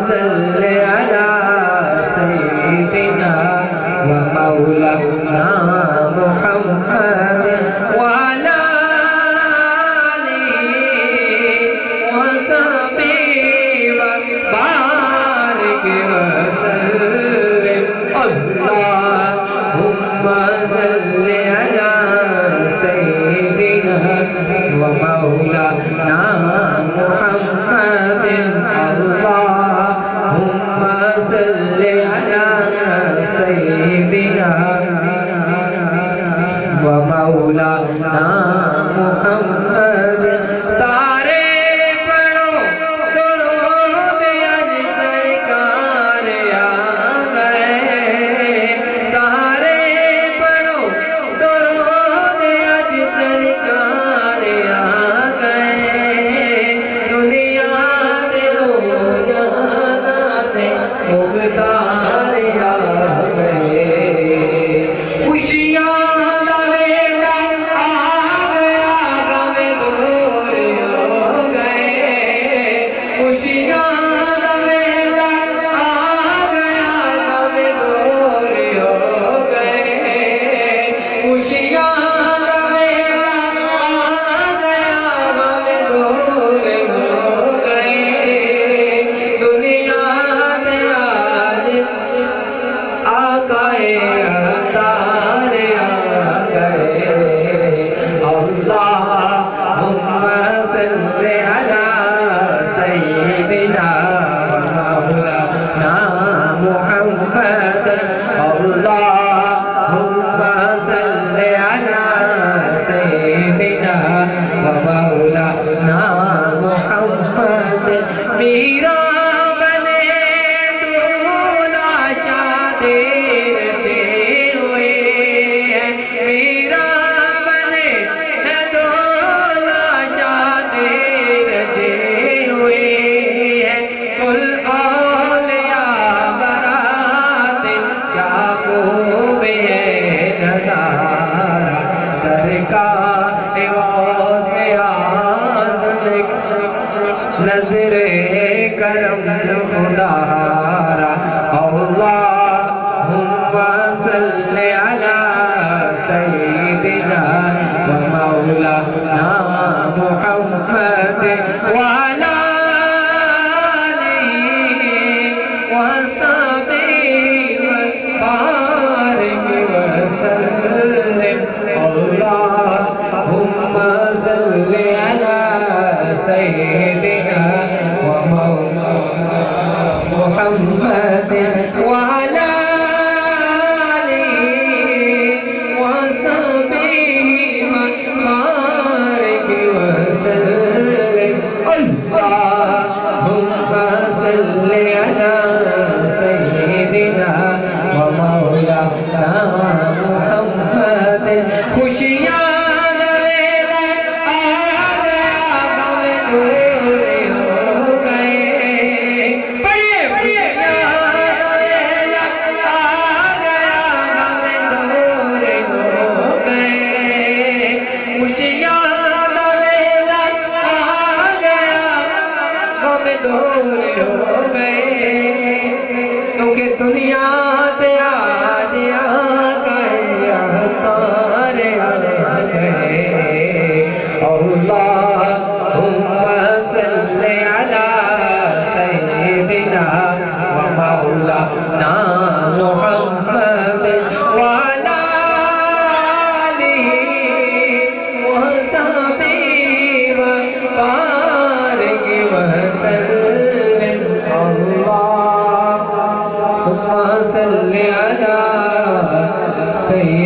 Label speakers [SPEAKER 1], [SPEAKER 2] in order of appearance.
[SPEAKER 1] सल्ले अला सय्यिदिना व मौलाना मुहम्मद व अला आलिहि व सहबिहि व बारिक व सल्लिम। अल्लाहुम्मा सल्ले अला सय्यिदिना व मौलाना मुहम्मदिन। अल्लाहुम्मा सल्ले अला सय्यिदिना व मौलाना मुहम्मद। सारे पढ़ो दुरूद आज सरकार आ गए, सारे पढ़ो दुरूद आज सरकार आ गए। दुनिया में रोज़ाना से मुख्तार आ गए। खुशियाँ मीरा बने दूल्हा शादीर चे हुए हैं, मीरा बने दूल्हा शादीर चे हुए हैं। कुल औलिया बरात क्या खूब है नज़ारा, सरकार से आज़म नज़रे करम खुदारा। अल्लाहुम्मा सल्ले अला सय्यिदिना व मौलाना मुहम्मद व अला आलिहि व सहबिहि व बारिक व सल्लिम। अल्लाहुम्मा सल्ले अला सय्यिदिना व मौलाना मुहम्मद व अला आलिहि व सहबिहि व बारिक व सल्लिम। अल्लाहुम्मा सल्ले अला सय्यिदिना व मौलाना मुहम्मद। खुशियाँ दूर हो गए, क्योंकि दुनिया ते आज आ गए, तारे आ गए। अल्लाहुम्मा सल्ले अला सय्यिदिना व मौलाना मुहम्मद व अला आलिहि व सहबिहि व बारिक व सल्लिम। अल्लाहुम्मा सल्ले अला सय्यिदिना